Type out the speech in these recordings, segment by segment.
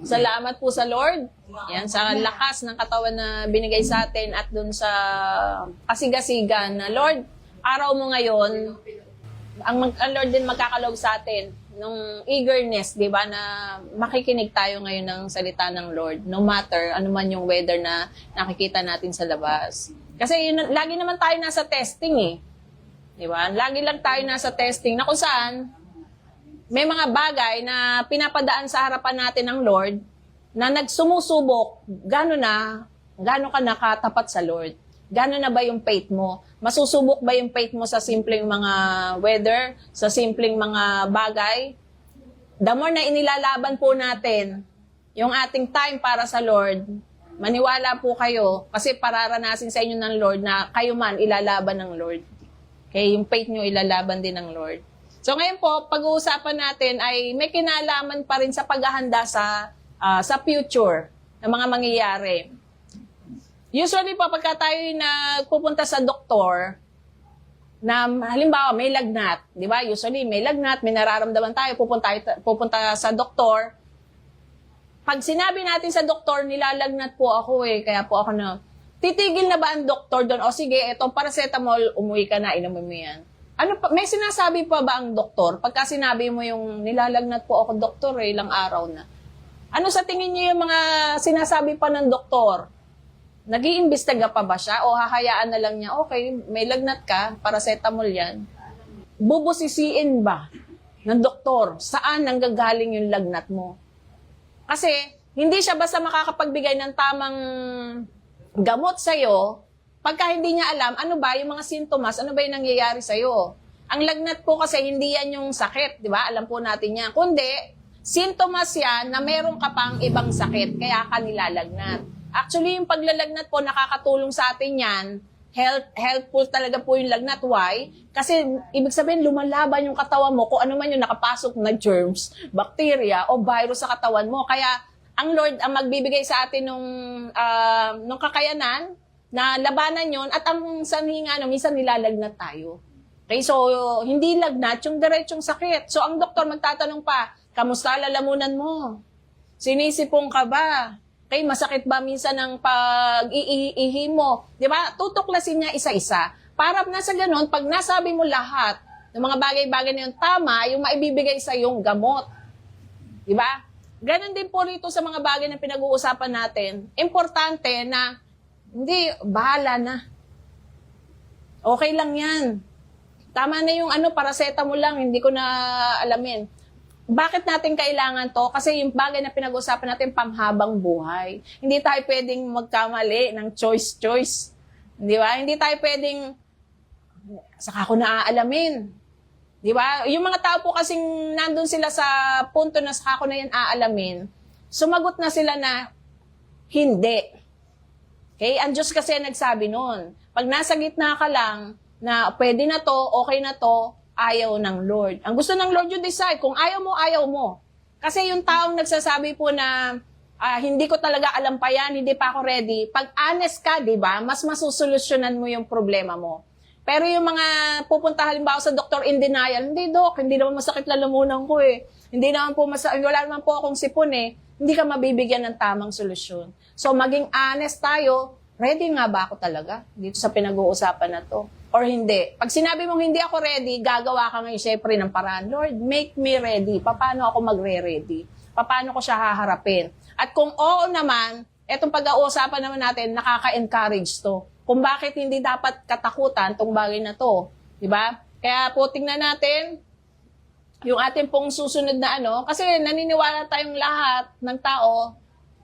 Salamat po sa Lord. Yan, sa lakas ng katawan na binigay sa atin at dun sa kasigasigan na Lord, araw mo ngayon, ang Lord din magkakalog sa atin nung eagerness, di ba, na makikinig tayo ngayon ng salita ng Lord, no matter ano man yung weather na nakikita natin sa labas. Kasi yun, lagi naman tayo nasa testing eh. Di ba? Lagi lang tayo nasa testing na kung saan may mga bagay na pinapadaan sa harapan natin ng Lord na nagsumusubok, gano'n ka nakatapat sa Lord? Gano'n na ba yung faith mo? Masusubok ba yung faith mo sa simpleng mga weather, sa simpleng mga bagay? The more na inilalaban po natin yung ating time para sa Lord, maniwala po kayo kasi pararanasin sa inyo ng Lord na kayo man ilalaban ng Lord. Okay, yung faith nyo ilalaban din ng Lord. So ngayon po, pag-uusapan natin ay may kinalaman pa rin sa paghahanda sa future ng mga mangyayari. Usually po, pagka tayo nagpupunta sa doktor, na halimbawa may lagnat, di ba? Usually may lagnat, may nararamdaman tayo, pupunta sa doktor. Pag sinabi natin sa doktor, nilalagnat po ako kaya po ako titigil na ba ang doktor doon? O sige, etong paracetamol, umuwi ka na, inumin mo yan. May sinasabi pa ba ang doktor? Pagka sinabi mo yung nilalagnat po ako, doktor, ilang araw na. Ano sa tingin niyo yung mga sinasabi pa ng doktor? Nag-iimbestiga pa ba siya? O hahayaan na lang niya, okay, may lagnat ka, paracetamol yan. Bubusisiin ba ng doktor saan nanggagaling yung lagnat mo? Kasi hindi siya basta makakapagbigay ng tamang gamot sa'yo pagka hindi niya alam, ano ba yung mga sintomas, ano ba yung nangyayari sa'yo. Ang lagnat po kasi hindi yan yung sakit, di ba? Alam po natin yan. Kundi, sintomas yan na meron ka pang ibang sakit, kaya ka nilalagnat. Actually, yung paglalagnat po, nakakatulong sa atin yan. Helpful talaga po yung lagnat. Why? Kasi, ibig sabihin, lumalaban yung katawan mo kung ano man yung nakapasok na germs, bacteria, o virus sa katawan mo. Kaya, ang Lord ang magbibigay sa atin nung kakayanan, na labanan yon at ang sanhi nga, minsan nilalagnat tayo. Okay, so hindi lagnat, yung diretsong sakit. So ang doktor magtatanong pa, kamusta lalamunan mo? Sinisipong ka ba? Okay, masakit ba minsan ang pag-iihi mo? Di ba? Tutuklasin niya isa-isa. Para nasa ganon, pag nasabi mo lahat ng mga bagay-bagay na yung tama, yung maibibigay sa yung gamot. Di ba? Ganon din po rito sa mga bagay na pinag-uusapan natin. Importante na hindi, bahala na. Okay lang yan. Tama na yung paracetamol lang, hindi ko na alamin. Bakit natin kailangan to? Kasi yung bagay na pinag-usapan natin, panghabang buhay. Hindi tayo pwedeng magkamali ng choice. Di ba? Hindi tayo pwedeng, saka ko naaalamin. Di ba? Yung mga tao po kasing nandun sila sa punto na saka ko na yan aalamin, sumagot na sila na, hindi. Okay? Ang Diyos kasi nagsabi nun. Pag nasa gitna ka lang, na pwede na to, okay na to, ayaw ng Lord. Ang gusto ng Lord yung decide. Kung ayaw mo, ayaw mo. Kasi yung taong nagsasabi po na, hindi ko talaga alam pa yan, hindi pa ako ready. Pag honest ka, di ba, mas masusolusyonan mo yung problema mo. Pero yung mga pupunta halimbawa sa doctor in denial, hindi doc, hindi naman masakit lalamunan ko Hindi naman po wala naman po akong sipon hindi ka mabibigyan ng tamang solusyon. So, maging honest tayo, ready nga ba ako talaga dito sa pinag-uusapan na to? Or hindi? Pag sinabi mong hindi ako ready, gagawa ka ngayon syempre ng paraan. Lord, make me ready. Paano ako magre-ready? Paano ko siya haharapin? At kung oo naman, etong pag-uusapan naman natin, nakaka-encourage to. Kung bakit hindi dapat katakutan tong bagay na to. Diba? Kaya po tingnan natin, yung ating pong susunod na kasi naniniwala tayong lahat ng tao,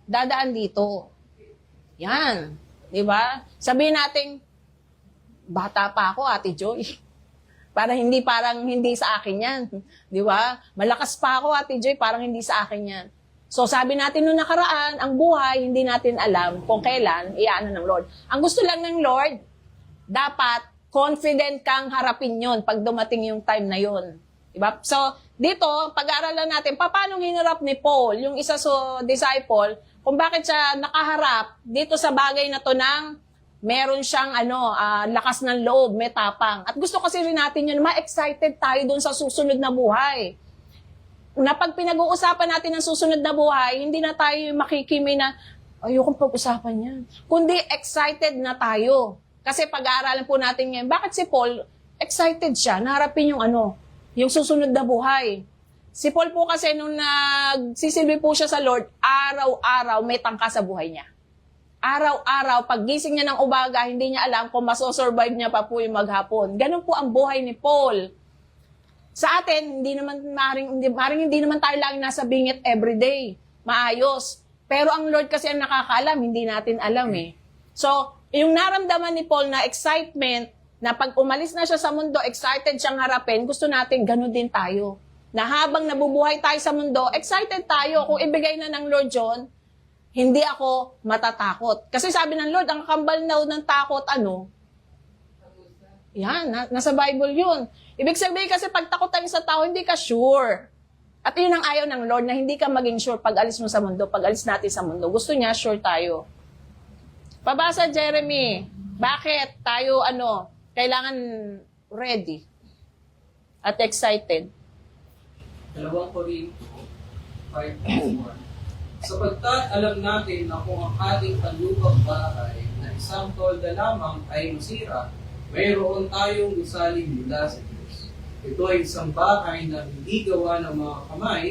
dadaan dito. Yan. Di ba? Sabihin natin, bata pa ako, Ate Joy. Parang hindi sa akin yan. Di ba? Malakas pa ako, Ate Joy, parang hindi sa akin yan. So sabi natin nung nakaraan, ang buhay, hindi natin alam kung kailan iyaano ng Lord. Ang gusto lang ng Lord, dapat confident kang harapin yon pag dumating yung time na yon. Diba? So, dito, pag-aaralan natin, paano hinarap ni Paul, yung isa sa disciple, kung bakit siya nakaharap dito sa bagay na to ng meron siyang lakas ng loob, may tapang. At gusto kasi rin natin yun, ma-excited tayo dun sa susunod na buhay. na pag pinag-uusapan natin ang susunod na buhay, hindi na tayo makikimay na, ayokong pag-usapan yan. Kundi excited na tayo. Kasi pag-aaralan po natin ngayon, bakit si Paul, excited siya, naharapin yung susunod na buhay. Si Paul po kasi nung nagsisilbi po siya sa Lord, araw-araw may tangka sa buhay niya. Araw-araw, pag gising niya ng umaga, hindi niya alam kung masosurvive niya pa po yung maghapon. Ganun po ang buhay ni Paul. Sa atin, maring hindi naman tayo lagi nasa bingit everyday. Maayos. Pero ang Lord kasi ang nakakaalam, hindi natin alam eh. So, yung naramdaman ni Paul na excitement, na pag umalis na siya sa mundo, excited siyang harapin, gusto natin ganun din tayo. Na habang nabubuhay tayo sa mundo, excited tayo. Kung ibigay na ng Lord John, hindi ako matatakot. Kasi sabi ng Lord, ang kambal na ng takot, Yan, nasa Bible yun. Ibig sabihin kasi pag takot tayo sa tao, hindi ka sure. At yun ang ayaw ng Lord, na hindi ka maging sure pag alis mo sa mundo, pag alis natin sa mundo. Gusto niya, sure tayo. Pabasa, Jeremy. Bakit tayo, kailangan ready at excited? 2 Corinto 5:1. Sapagkat alam natin na kung ang ating panlupang bahay na isang tolda lamang ay masira, mayroon tayong gusali mula sa Diyos. Ito ay isang bahay na hindi gawa ng mga kamay,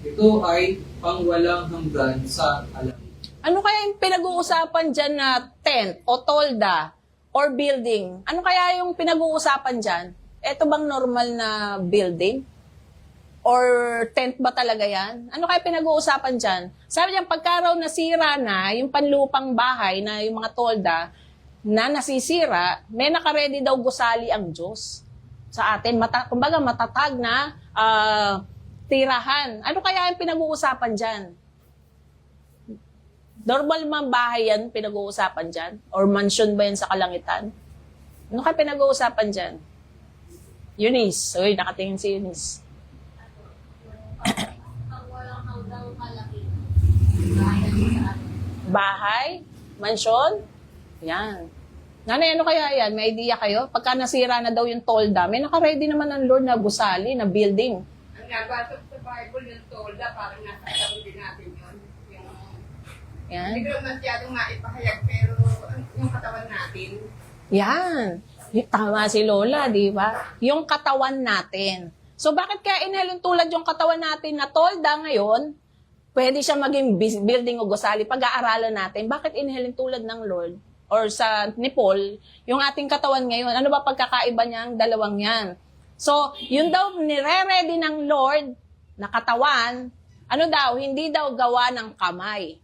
ito ay pangwalang hanggan sa alam. Ano kaya yung pinag-uusapan dyan na tent o tolda or building? Ano kaya yung pinag-uusapan dyan? Ito bang normal na building? Or tent ba talaga yan? Ano kaya pinag-uusapan dyan? Sabi niya, pagka raw nasira na, yung panlupang bahay na yung mga tolda na nasisira, may nakaredy daw gusali ang Diyos sa atin. Kumbaga matatag na tirahan. Ano kaya yung pinag-uusapan dyan? Normal man bahay yan pinag-uusapan dyan? Or mansion ba yan sa kalangitan? Ano kaya pinag-uusapan dyan? Eunice. Uy, nakatingin si Eunice. Bahay? Mansion? Yan. Nanay, ano kaya yan? May idea kayo? Pagka nasira na daw yung tolda, may naka-ready naman ng Lord na gusali, na building. Ang nabasa sa Bible yung tolda, parang nasa alam din natin yun. Yan. Hindi ko masyadong maipahayag, pero yung katawan natin. Yan. Tama si Lola, di ba? Yung katawan natin. So, bakit kaya inhalin tulad yung katawan natin na tolda ngayon, pwede siya maging building o gusali, pag-aaralan natin, bakit inhalin tulad ng Lord or sa ni Paul, yung ating katawan ngayon, ano ba pagkakaiba niya ang dalawang yan? So, yun daw, nire-ready ng Lord na katawan, hindi daw gawa ng kamay.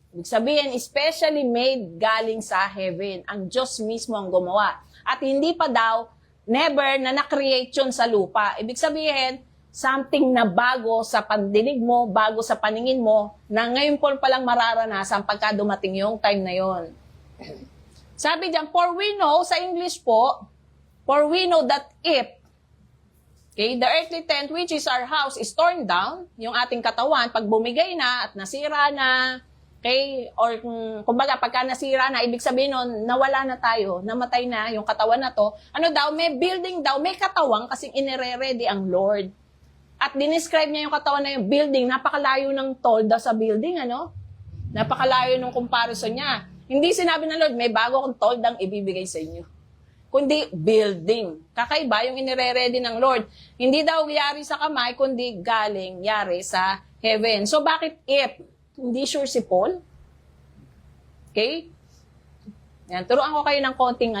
Ibig sabihin, especially made galing sa heaven. Ang Diyos mismo ang gumawa. At hindi pa daw, never na na-create yun sa lupa. Ibig sabihin, something na bago sa pandinig mo, bago sa paningin mo, na ngayon po palang mararanasan pagka dumating yung time na yon. Sabi diyan, for we know, sa English po, for we know that if, the earthly tent which is our house is torn down, yung ating katawan, pag bumigay na at nasira na, or kumbaga pagka nasira na, ibig sabihin nun, nawala na tayo, namatay na yung katawan na to, may building daw, may katawan kasing inire-ready ang Lord. At dinescribe niya yung katawan na yung building, napakalayo ng tolda sa building, Napakalayo ng comparison niya. Hindi sinabi ng Lord, may bago kong toldang ibibigay sa inyo. Kundi building. Kakaiba yung inire-ready ng Lord. Hindi daw yari sa kamay, kundi yari sa heaven. So bakit if? Hindi sure si Paul? Okay? Yan, turuan ko kayo ng konting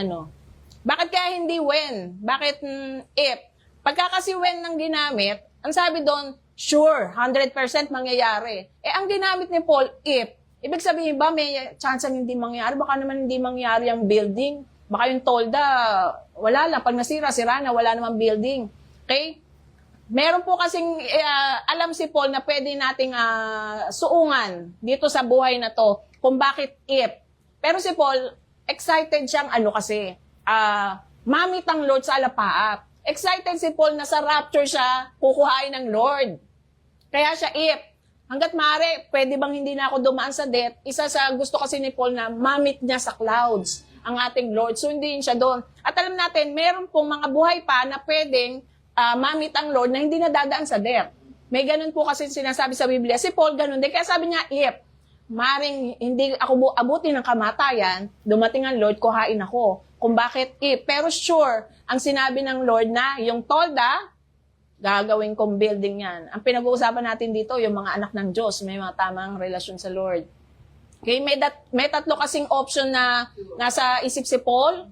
Bakit kaya hindi when? Bakit if? Pagka kasi when nang ginamit, ang sabi doon, sure, 100% mangyayari. Ang ginamit ni Paul, if. Ibig sabihin ba, may chance hindi mangyayari? Baka naman hindi mangyayari ang building. Baka yung tolda, wala lang. Pag nasira, sira na, wala namang building. Okay? Meron po kasing alam si Paul na pwede nating suungan dito sa buhay na to kung bakit if. Pero si Paul, excited siyang mamit ang Lord sa alapaap. Excited si Paul na sa rapture siya, kukuhain ng Lord. Kaya siya if. Hanggat maaari, pwede bang hindi na ako dumaan sa death? Isa sa gusto kasi ni Paul na mamit niya sa clouds ang ating Lord. So hindi siya doon. At alam natin, meron pong mga buhay pa na pwedeng mamit ang Lord na hindi na dadaan sa death. May ganun po kasi sinasabi sa Biblia. Si Paul ganun din. Kaya sabi niya, if maring hindi ako abutin ng kamatayan, dumating ang Lord, kuhain ako. Kung bakit if. Pero sure, ang sinabi ng Lord na yung tolda, gagawin kong building yan. Ang pinag-uusapan natin dito, yung mga anak ng Diyos, may mga tamang relasyon sa Lord. Okay, may tatlo kasing option na nasa isip si Paul.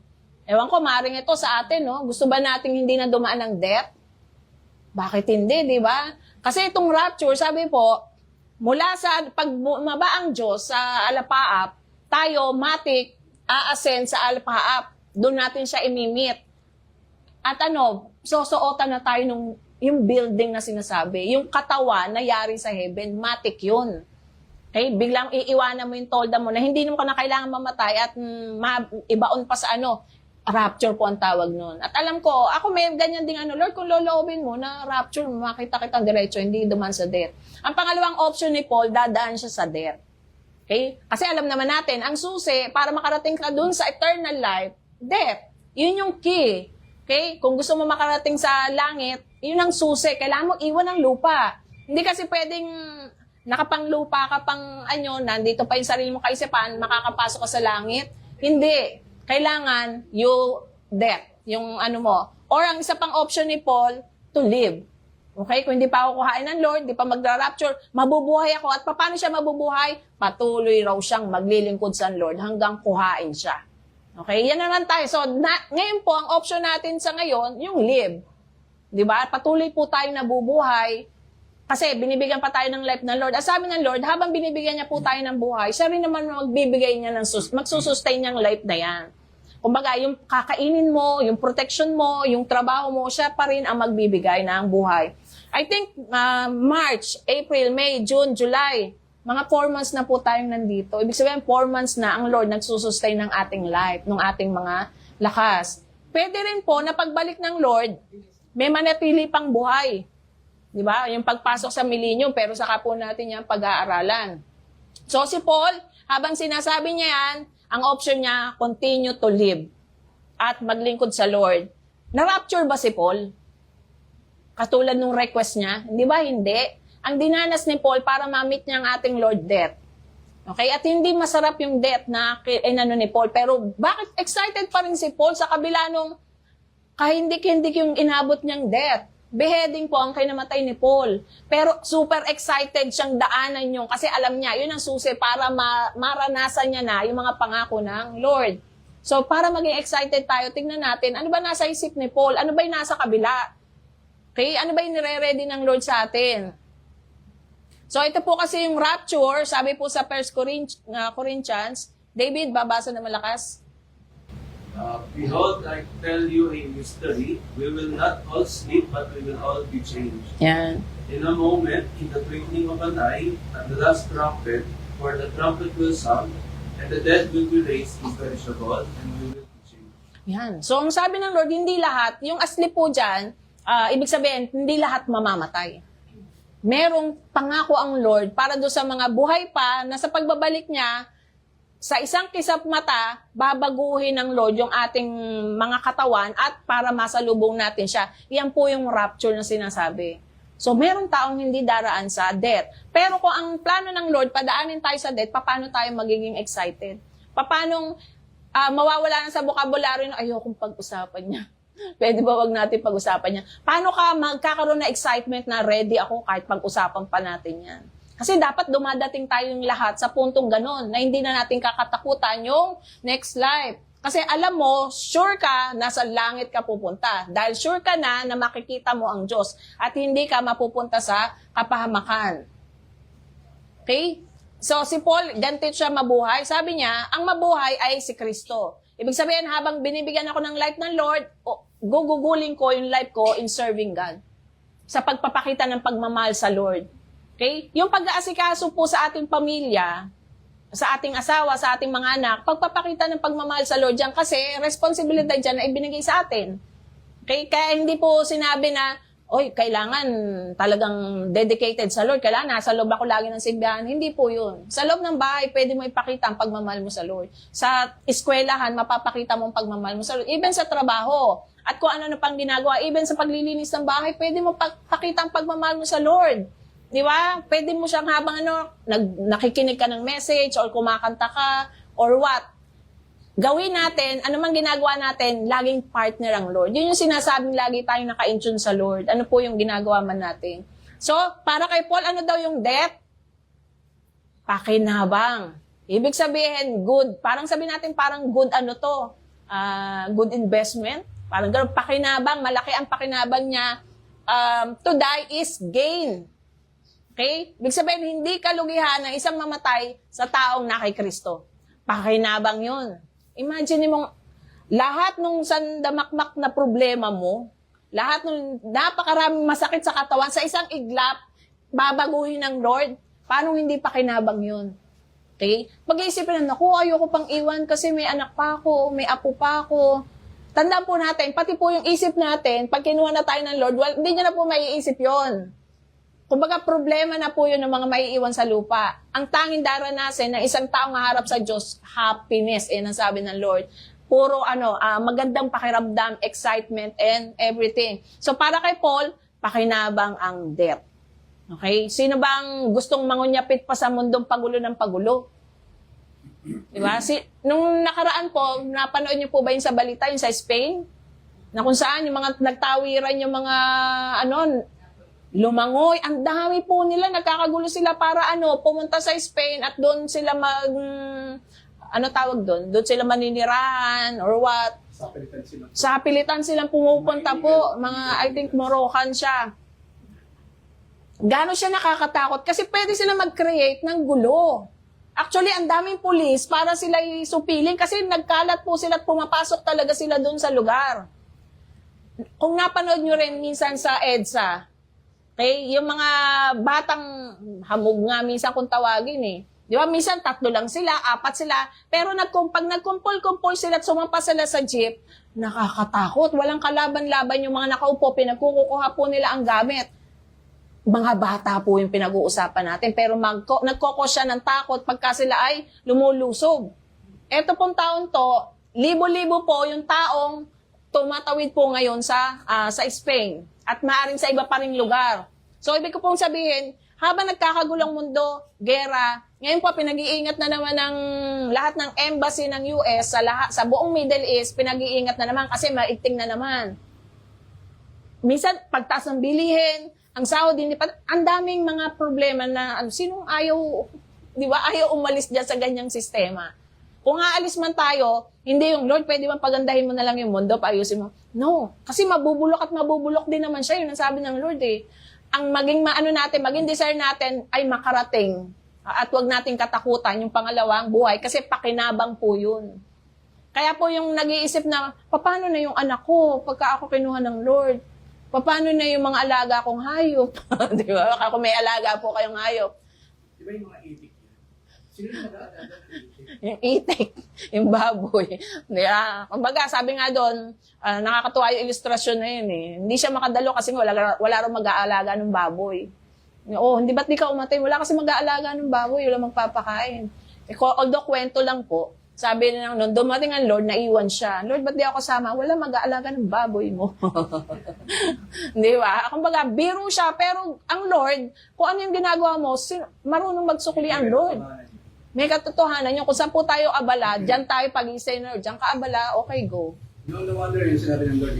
Ewan ko, maring ito sa atin, no? Gusto ba nating hindi na dumaan ng death? Bakit hindi, di ba? Kasi itong rapture, sabi po, mula sa pag bumaba ang Diyos sa alapaap, tayo, matik, a-ascend sa alapaap. Doon natin siya imimit. At susuotan na tayo nung yung building na sinasabi. Yung katawan na yari sa heaven, matik yun. Okay? Biglang iiwanan mo yung tolda mo na hindi mo ka na kailangan mamatay at ibaon pa sa rapture po ang tawag nun. At alam ko, ako may ganyan ding Lord, kung loloobin mo na rapture, makita kitang diretso, hindi duman sa death. Ang pangalawang option ni Paul, dadaan siya sa death. Okay? Kasi alam naman natin, ang susi, para makarating ka dun sa eternal life, death. Yun yung key. Okay? Kung gusto mo makarating sa langit, yun ang susi. Kailangan mo iwan ng lupa. Hindi kasi pwedeng nakapanglupa ka pang nandito pa yung sarili mo kaisipan, makakapasok ka sa langit. Hindi. Kailangan death, yung mo. Or ang isa pang option ni Paul, to live. Okay? Kung hindi pa ako kuhain ng Lord, hindi pa magra-rapture, mabubuhay ako. At paano siya mabubuhay? Patuloy raw siyang maglilingkod sa Lord hanggang kuhain siya. Okay? Yan naman tayo. So, ngayon po, ang option natin sa ngayon, yung live. Di ba? Patuloy po tayong nabubuhay. Kasi binibigyan pa tayo ng life ng Lord. At sabi ng Lord, habang binibigyan niya po tayo ng buhay, siya rin naman magbibigay niya magsusustain niyang life na yan. Kumbaga, yung kakainin mo, yung protection mo, yung trabaho mo, siya pa rin ang magbibigay ng buhay. I think March, April, May, June, July, mga 4 months na po tayong nandito. Ibig sabihin, 4 months na ang Lord nagsusustain ng ating life, ng ating mga lakas. Pwede rin po na pagbalik ng Lord, may manatili pang buhay. Di ba? Yung pagpasok sa millennium, pero saka po natin yan pag-aaralan. So si Paul, habang sinasabi niya yan, ang option niya, continue to live at maglingkod sa Lord. Na-rapture ba si Paul? Katulad nung request niya? Hindi ba? Hindi. Ang dinanas ni Paul para ma-meet niya ang ating Lord death. Okay? At hindi masarap yung death na ni Paul. Pero bakit excited pa rin si Paul sa kabila nung kahindik-hindik yung inabot niyang death? Beheading po ang kinamatay ni Paul. Pero super excited siyang daanan yung kasi alam niya, yun ang susi para maranasan niya na yung mga pangako ng Lord. So para maging excited tayo, tingnan natin, ano ba nasa isip ni Paul? Ano ba yung nasa kabila? Okay? Ano ba yung nire-ready ng Lord sa atin? So ito po kasi yung rapture, sabi po sa 1 Corinthians, David, babasa na malakas. Behold, I tell you a mystery. We will not all sleep, but we will all be changed. Yan. In a moment, in the twinkling of an eye, at the last trumpet, for the trumpet will sound, and the dead will be raised imperishable, and we will be changed. Yan. So ang sabi ng Lord, hindi lahat, yung asleep po dyan, ibig sabihin, hindi lahat mamamatay. Merong pangako ang Lord para doon sa mga buhay pa na sa pagbabalik niya, sa isang kisap mata, babaguhin ng Lord yung ating mga katawan at para masalubong natin siya. Yan po yung rapture na sinasabi. So, meron taong hindi daraan sa death. Pero kung ang plano ng Lord, padaanin tayo sa death, paano tayo magiging excited? Paano mawawala na sa bokabularyo na ayokong pag-usapan niya? Pwede ba wag natin pag-usapan niya? Paano ka magkakaroon na excitement na ready ako kahit pag-usapan pa natin yan? Kasi dapat dumadating tayong lahat sa puntong ganun na hindi na natin kakatakutan yung next life. Kasi alam mo, sure ka, nasa langit ka pupunta. Dahil sure ka na makikita mo ang Diyos at hindi ka mapupunta sa kapahamakan. Okay? So, si Paul, ganito siya mabuhay. Sabi niya, ang mabuhay ay si Kristo. Ibig sabihin, habang binibigyan ako ng life ng Lord, gugugulin ko yung life ko in serving God. Sa pagpapakita ng pagmamahal sa Lord. Okay? Yung pag-aasikaso po sa ating pamilya, sa ating asawa, sa ating mga anak, pagpapakita ng pagmamahal sa Lord dyan kasi responsibilidad dyan na ibinigay sa atin. Okay? Kaya hindi po sinabi na oy, kailangan talagang dedicated sa Lord. Kailangan nasa loob ako lagi ng simbahan. Hindi po yun. Sa loob ng bahay, pwede mo ipakita ang pagmamahal mo sa Lord. Sa eskwelahan, mapapakita mo ang pagmamahal mo sa Lord. Even sa trabaho. At kung ano na pang ginagawa, even sa paglilinis ng bahay, pwede mo pakita ang pagmamahal mo sa Lord. Di ba? Pwede mo siyang habang nakikinig ka ng message or kumakanta ka or what. Gawin natin, ano man ginagawa natin, laging partner ang Lord. Yun yung sinasabing lagi tayong naka-intune sa Lord. Ano po yung ginagawa man natin. So, para kay Paul, ano daw yung debt? Pakinabang. Ibig sabihin, good. Parang sabihin natin, parang good ano to? Good investment. Parang gano'n, pakinabang. Malaki ang pakinabang niya. To die is gain. Okay? Ibig sabihin, hindi kalugihan ng isang mamatay sa taong na kay Kristo. Pakinabang yun. Imagine mo, lahat nung sandamakmak na problema mo, lahat nung napakaraming masakit sa katawan, sa isang iglap, babaguhin ng Lord. Paano hindi pakinabang yun? Okay? Pag-iisipin na, naku, ayoko pang iwan kasi may anak pa ako, may apo pa ako. Tandaan po natin, pati po yung isip natin, pag kinuha na tayo ng Lord, well, hindi niya na po maiisip yon. Kumbaga, problema na po yun ng mga maiiwan sa lupa. Ang tanging daranasin ng isang taong haharap sa Diyos, happiness, ang sabi ng Lord. Puro magandang pakiramdam, excitement, and everything. So, para kay Paul, pakinabang ang death. Okay? Sino bang gustong mangunyapit pa sa mundong pagulo ng pagulo? Diba? Nung nakaraan po, napanood niyo po ba yun sa balita, yun sa Spain? Na kung saan, yung mga nagtawiran, yung mga, lumangoy, ang dami po nila, nagkakagulo sila para pumunta sa Spain at doon sila doon sila maninirahan or what. Sa pilitan silang pumupunta po, mga, I think, Moroccan siya. Gano'n siya nakakatakot kasi pwede sila mag-create ng gulo. Actually, ang daming pulis para sila supiling kasi nagkalat po sila at pumapasok talaga sila doon sa lugar. Kung napanood nyo rin minsan sa EDSA, okay, yung mga batang hamog nga minsan kung tawagin eh. Di ba? Minsan 3 lang sila, 4 sila. Pero pag nagkumpol-kumpol sila at sumampa sila sa jeep, nakakatakot. Walang kalaban-laban yung mga nakaupo. Pinagkukuha po nila ang gamit. Mga bata po yung pinag-uusapan natin. Pero nagkokos siya ng takot pagka sila ay lumulusob. Eto pong taon to, libo-libo po yung taong tumatawid po ngayon sa Spain. At maaaring sa iba pa ring lugar. So, ibig ko pong sabihin, habang nagkakagulang mundo, gera, ngayon po pinag-iingat na naman ng lahat ng embassy ng US sa buong Middle East, pinag-iingat na naman kasi maigting na naman. Minsan, pagtaas ng bilihin, ang sahod, ang daming mga problema na sinong ayaw, di ba, ayaw umalis dyan sa ganyang sistema. Kung aalis man tayo, hindi yung, Lord, pwede bang pagandahin mo na lang yung mundo, paayusin mo. No, kasi mabubulok at mabubulok din naman siya. Yun ang sabi ng Lord eh. Ang maging desire natin ay makarating. At wag nating katakutan yung pangalawang buhay kasi pakinabang po yun. Kaya po yung nag-iisip na, paano na yung anak ko pagka ako kinuha ng Lord? Paano na yung mga alaga kong hayop? Di ba? Baka kung may alaga po kayong hayop. Di ba yung mga itik yan? Sino yung mag-aalaga ng itik? Yung itik, yung baboy. Yeah. Kumbaga, sabi nga doon, nakakatuwa yung ilustrasyon na yun eh. Hindi siya makadalo kasi wala rin mag-aalaga ng baboy. Oh, hindi ba't di ka umatay? Wala kasi mag-aalaga ng baboy, wala magpapakain. Although kwento lang po, sabi na nung dumating ang Lord, naiwan siya. Lord, ba't di ako kasama? Wala mag-aalaga ng baboy mo. Di ba? Kumbaga, biro siya, pero ang Lord, kung ano yung ginagawa mo, marunong magsukli ang Lord. May katotohanan yun. Kung saan po tayo abala, dyan tayo pag-isay na Lord. Dyan ka abala, okay, go. No wonder yung sinabi ng Lord.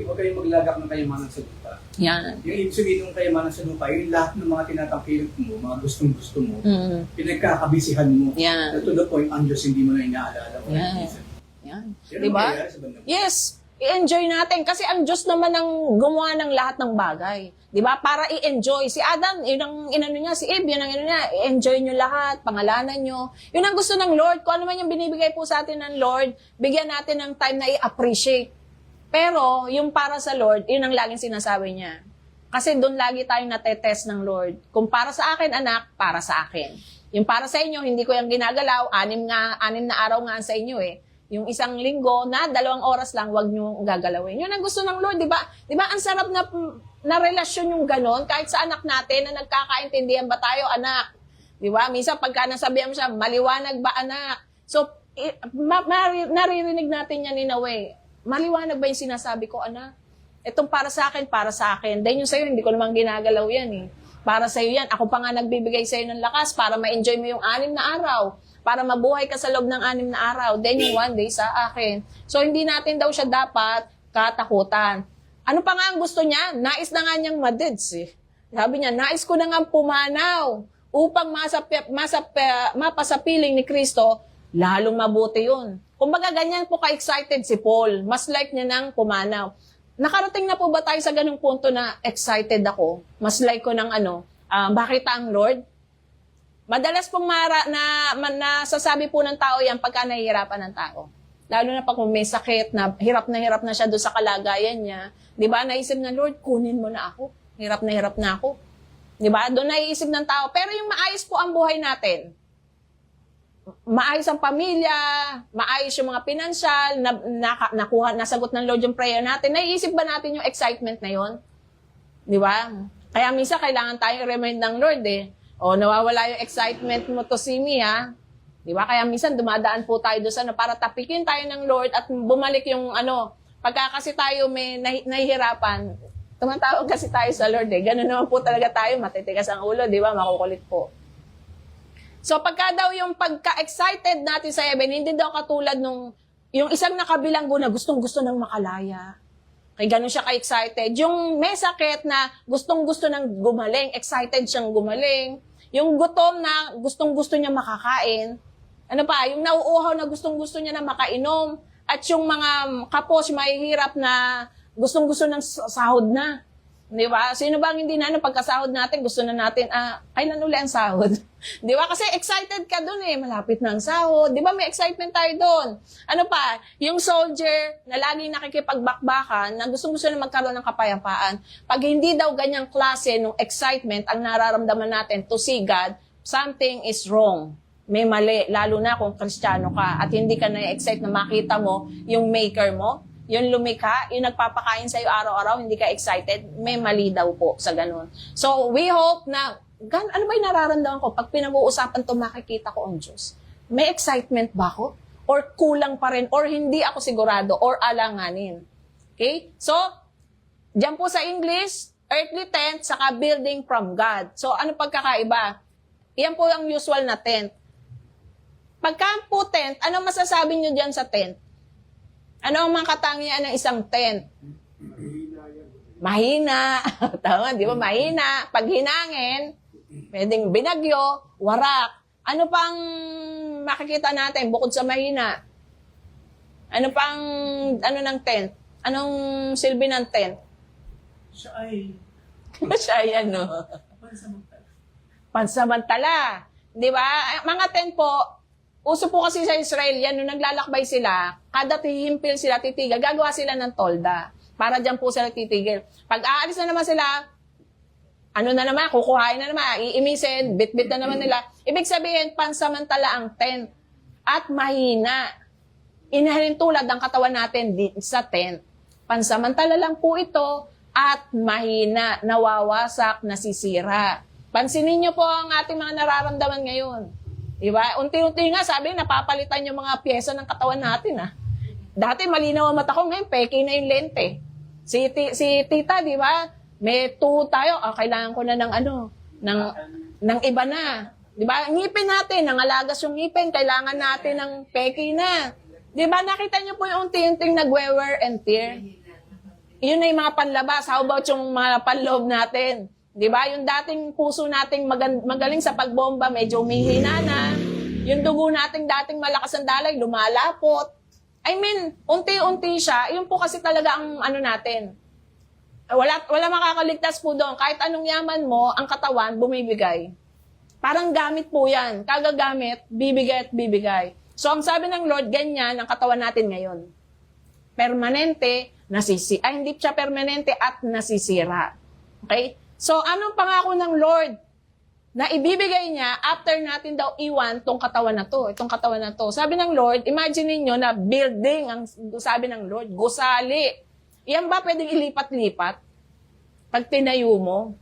Huwag kayong maglagak ng kayamanan sa lupa. Yan. Yung ibig sabihin ng kayamanan sa lupa, yung lahat ng mga tinatangkilik mo, mga gustong-gusto mo, pinagkakabisihan mo. Yan. To the point, ang Diyos hindi mo na inaalala. Yan. Yan. Yan ang Diba? mangyayari sa bandang. Yes. I-enjoy natin. Kasi ang Diyos naman ang gumawa ng lahat ng bagay. Diba? Para i-enjoy. Si Adam, yun ang inano niya. Si Eve, yun ang inano niya. I-enjoy nyo lahat. Pangalanan nyo. Yun ang gusto ng Lord. Kung ano man yung binibigay po sa atin ng Lord, bigyan natin ng time na i-appreciate. Pero, yung para sa Lord, yun ang laging sinasabi niya. Kasi doon lagi tayong natetest ng Lord. Kung para sa akin, anak, para sa akin. Yung para sa inyo, hindi ko yung ginagalaw. 6 na araw nga sa inyo eh. yung isang linggo na 2 oras lang, wag nyo gagalawin. Yun ang gusto ng Lord, di ba? Di ba, ang sarap na relasyon yung ganon, kahit sa anak natin, na nagkakaintindihan ba tayo, anak? Di ba? Minsan, pagka nasabihan mo siya, maliwanag ba, anak? So, naririnig natin yan in a way. Maliwanag ba yung sinasabi ko, anak? Itong para sa akin, para sa akin. Then yung sa'yo, hindi ko naman ginagalaw yan eh. Para sa'yo yan. Ako pa nga nagbibigay sa'yo ng lakas para ma-enjoy mo yung 6 na araw. Para mabuhay ka sa loob ng 6 na araw. Then yung 1 day sa akin. So hindi natin daw siya dapat katakutan. Ano pa nga ang gusto niya? Nais na nga niyang madids eh. Sabi niya, nais ko na nga pumanaw upang mapasapiling ni Kristo, lalong mabuti yun. Kumbaga ganyan po ka-excited si Paul. Mas like niya nang pumanaw. Nakarating na po ba tayo sa ganung punto na excited ako? Mas like ko ng bakit ang Lord? Madalas pong nasasabi po ng tao yan pagka nahihirapan ng tao. Lalo na pag may sakit, na hirap na siya doon sa kalagayan niya. Di ba? Naisip na, Lord, kunin mo na ako. Hirap na ako. Di ba? Doon naiisip ng tao. Pero yung maayos po ang buhay natin. Maayos ang pamilya, maayos yung mga pinansyal, nasagot ng Lord yung prayer natin. Naiisip ba natin yung excitement na yon? Di ba? Kaya minsan kailangan tayong remind ng Lord eh. O nawawala yung excitement mo to see me ha. Di ba? Kaya minsan dumadaan po tayo doon para tapikin tayo ng Lord at bumalik yung pagka kasi tayo may nahihirapan, tumatawag kasi tayo sa Lord eh. Ganun naman po talaga tayo, matitigas ang ulo, di ba? Makukulit po. So pagka daw yung pagka-excited natin sa heaven, hindi daw katulad yung isang nakabilanggo na gustong-gusto ng makalaya. Kaya ganun siya ka-excited. Yung may sakit na gustong-gusto ng gumaling, excited siyang gumaling. Yung gutom na gustong-gusto niya makakain. Ano pa, yung nauuhaw na gustong-gusto niya na makainom. At yung mga kapos, mahihirap na gustong-gusto ng sahod na. Di ba? Sino ba ang hindi na pagkasahod natin, gusto na natin, kailan uli ang sahod? Di ba? Kasi excited ka dun eh, malapit na ang sahod. Di ba? May excitement tayo dun. Ano pa? Yung soldier na laging nakikipagbakbakan, na gustong-gusto na magkaroon ng kapayapaan. Pag hindi daw ganyang klase ng excitement ang nararamdaman natin to see God, something is wrong. May mali, lalo na kung Kristiyano ka at hindi ka na-excite na makita mo yung maker mo, yung lumikha, yung nagpapakain sa'yo araw-araw, hindi ka excited, may mali daw po sa ganun. So, we hope na, ano ba yung nararamdaman ko? Pag pinag-uusapan to, makikita ko ang Diyos. May excitement ba ako? Or kulang pa rin? Or hindi ako sigurado? Or alanganin? Okay? So, diyan po sa English, earthly tent, saka building from God. So, ano pagkakaiba? Iyan po ang usual na tent. Pagka po tent, ano masasabi nyo dyan sa tent? Ano ang mga katangian ng isang tent? Mahina. Tama, di ba? Mahina. Pag hinangin, pwedeng binagyo, warak. Ano pang makikita natin bukod sa mahina? Ano pang, ng tent? Anong silbi ng tent? Siya ay Siya yan, no? pansamantala. Pansamantala. Di ba? Mga tent po, uso po kasi sa Israel yan, nung naglalakbay sila, kada hihimpil sila, titigil, gagawa sila ng tolda. Para dyan po sila titigil. Pag aalis na naman sila, kukuhain na naman, iimisin, bit-bit na naman nila. Ibig sabihin, pansamantala ang tent. At mahina. Inahalin tulad ang katawan natin sa tent. Pansamantala lang po ito, at mahina, nawawasak, nasisira. Pansinin niyo po ang ating mga nararamdaman ngayon. Diba? Unti-unti nga, sabi, napapalitan yung mga pyesa ng katawan natin, Dati malinaw ang mata ko, ngayon peke na yung lente. Si tita, di ba? May tuhod tayo, kailangan ko na ng iba na. Di ba? Ngipin natin, nangalagas yung ngipin, kailangan natin ng peke na. Di ba? Nakita niyo po yung unti-unting nagwe-wear and tear. Yun na yung mga panlabas. How about yung mga panloob natin? Di ba? Yung dating puso nating magaling sa pagbomba, medyo umihina na. Yung dugo nating dating malakas ang dalay, lumalapot. I mean, unti-unti siya. Yun po kasi talaga ang natin. Wala makakaligtas po doon. Kahit anong yaman mo, ang katawan, bumibigay. Parang gamit po yan. Kagagamit, bibigay at bibigay. So, ang sabi ng Lord, ganyan ang katawan natin ngayon. Permanente, hindi siya permanente at nasisira. Okay? So, anong pangako ng Lord? na ibibigay niya after natin daw iwan tong katawan na to, itong katawan na to. Sabi ng Lord, imagine niyo na building, ang sabi ng Lord, gusali. Yan ba pwedeng ilipat-lipat? Pag tinayo mo,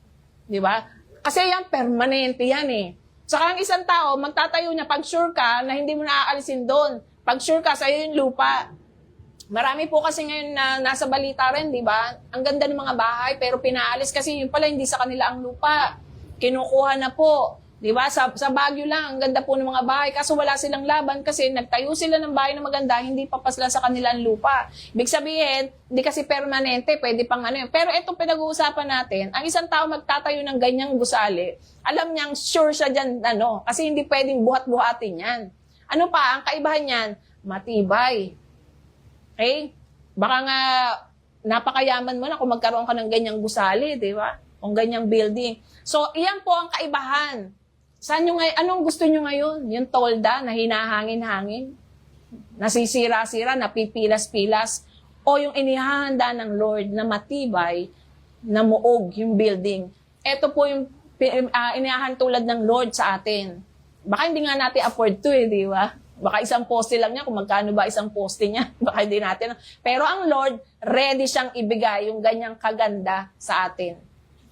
di ba? Kasi yan, permanente yan eh. Saka ang isang tao, magtatayo niya pag sure ka na hindi mo naaalisin doon. Pag sure ka, sa'yo yung lupa. Marami po kasi ngayon na nasa balita rin, di ba? Ang ganda ng mga bahay, pero pinaalis kasi yun pala hindi sa kanila ang lupa. Kinukuha na po. Di ba? Sa Baguio lang, ang ganda po ng mga bahay. Kaso wala silang laban kasi nagtayo sila ng bahay na maganda, hindi papasla sa kanilang lupa. Ibig sabihin, hindi kasi permanente, pwede pang ano yun. Pero itong pinag-uusapan natin, ang isang tao magtatayo ng ganyang gusali, alam niyang sure siya dyan, kasi hindi pwedeng buhat-buhatin yan. Ano pa, ang kaibahan niyan, matibay. Okay? Baka nga, napakayaman mo na kung magkaroon ka ng ganyang gusali, di ba? Kung ganyang building. So, iyan po ang kaibahan. Saan nyo ngayon, anong gusto nyo ngayon? Yung tolda na hinahangin-hangin? Nasisira-sira, napipilas-pilas? O yung inihahanda ng Lord na matibay, na muog yung building? Ito po yung inihahantulad ng Lord sa atin. Baka hindi nga natin afford to di ba? Baka isang poste lang niya, kung magkano ba isang poste niya, baka hindi natin. Pero ang Lord, ready siyang ibigay yung ganyang kaganda sa atin.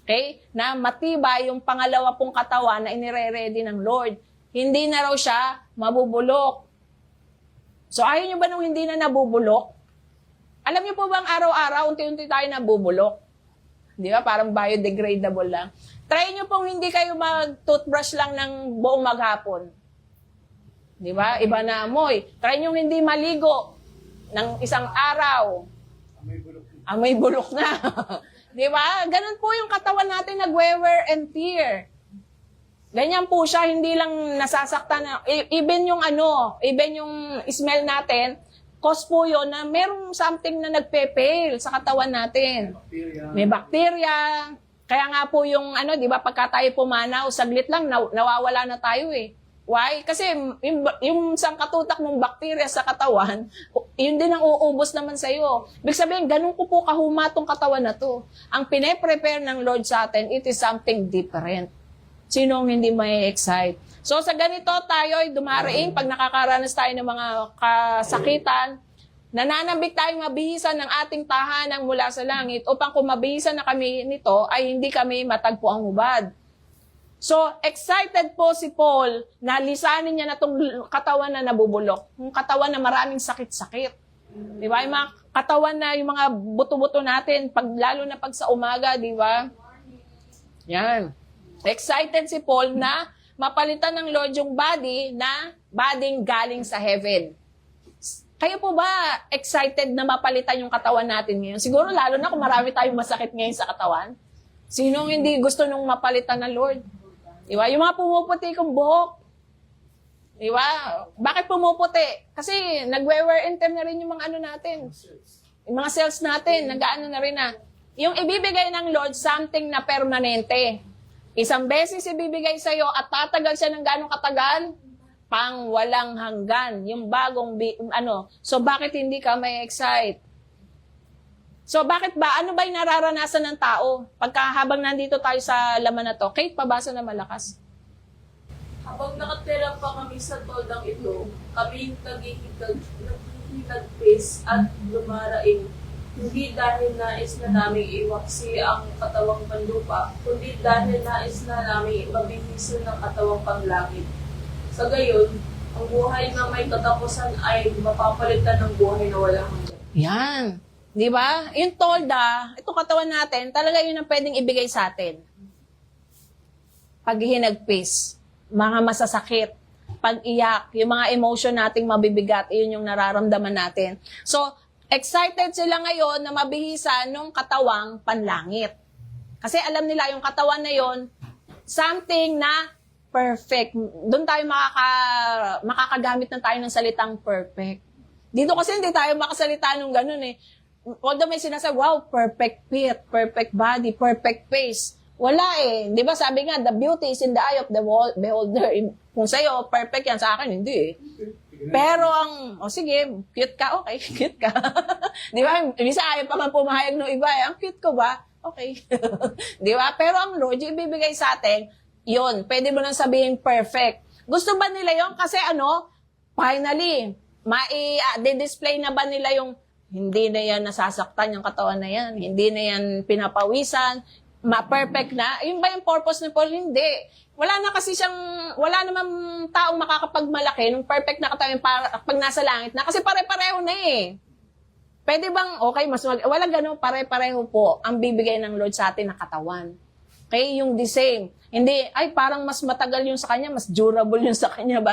Okay? Na matibay yung pangalawa pong katawan na inire-ready ng Lord. Hindi na raw siya mabubulok. So ayaw nyo ba nung hindi na nabubulok? Alam niyo po bang araw-araw, unti-unti tayo nabubulok? Di ba? Parang biodegradable lang. Try nyo pong hindi kayo mag-toothbrush lang ng buong maghapon. Di ba? Iba na amoy. Try nyo hindi maligo ng isang araw. Amoy bulok na. Di ba? Ganun po yung katawan natin nag-wear and tear. Ganyan po siya, hindi lang nasasaktan. Even yung even yung smell natin, cause po yun na merong something na nagpe-fail sa katawan natin. May bacteria. Kaya nga po yung di ba, pagka tayo pumanaw, saglit lang, nawawala na tayo eh. Why? Kasi yung sangkatutak ng bacteria sa katawan, yun din ang uubos naman sa iyo. Ibig sabihin, ganun ko po kahuma tong katawan na to. Ang pine-prepare ng Lord sa atin, it is something different. Sinong hindi may excite? So sa ganito tayo ay dumaraing pag nakakaranas tayo ng mga kasakitan, nananabik tayong mabihisan ng ating tahanang mula sa langit upang kung mabihisan na kami nito ay hindi kami matagpo ang hubad. So, excited po si Paul na lisanin niya na itong katawan na nabubulok. Yung katawan na maraming sakit-sakit. Di ba? Yung mga katawan na, yung mga buto-buto natin, lalo na pag sa umaga, di ba? Yan. Excited si Paul na mapalitan ng Lord yung body na bodyng galing sa heaven. Kayo po ba excited na mapalitan yung katawan natin ngayon? Siguro lalo na kung marami tayong masakit ngayon sa katawan. Sinong hindi gusto nung mapalitan ng Lord? Diba? Yung mga pumuputi kong buhok. Diba? Bakit pumuputi? Kasi nag-wear and tear na rin yung mga natin. Yung mga cells natin, nag-ano na rin na. Yung ibibigay ng Lord, something na permanente. Isang beses ibibigay sa'yo at tatagal siya ng ganong katagal, pang walang hanggan. Yung bagong, So, bakit hindi ka may excite? So, bakit ba? Ano ba yung nararanasan ng tao? Habang nandito tayo sa laman na to, Kate, pabasa na malakas. Habang nakatira pa kami sa toldang ito, kami naghihigagpis at lumaraing. Hindi dahil nais na namin iwaksi ang katawang panlupa, kundi dahil nais na namin mabihisan ng katawang panglangit. Sa gayon, ang buhay na may katapusan ay mapapalitan ng buhay na walang hanggan. Yan. Di ba? Yung tolda, itong katawan natin, talaga yun ang pwedeng ibigay sa atin. Paghihinagpis, mga masasakit, pag-iyak, yung mga emotion nating mabibigat, yun yung nararamdaman natin. So, excited sila ngayon na mabihisan ng katawang panlangit. Kasi alam nila yung katawan na yun, something na perfect. Doon tayo makakagamit na tayo ng salitang perfect. Dito kasi hindi tayo makasalita ng ganun eh. Although may sinasabi, wow, perfect fit, perfect body, perfect face. Wala eh. Di ba sabi nga, the beauty is in the eye of the beholder. Kung sa'yo, perfect yan. Sa akin, hindi eh. Pero sige, cute ka, okay, cute ka. Di ba? Misa ayaw pa man pumahayag ng iba eh. Ang cute ko ba? Okay. Di ba? Pero ang Lord, yung ibibigay sa atin, Yun, pwede mo nang sabihin perfect. Gusto ba nila yun? Kasi finally, display na ba nila yung hindi na yan nasasaktan yung katawan na yan, hindi na yan pinapawisan, ma-perfect na. Yun ba yung purpose ni Paul? Hindi. Wala namang taong makakapagmalaki nung perfect na katawan pag nasa langit na kasi pare-pareho na eh. Pwede bang, okay, wala ganun, pare-pareho po ang bibigay ng Lord sa atin na katawan. Okay, yung the same. Hindi, ay parang mas matagal yung sa kanya, mas durable yung sa kanya.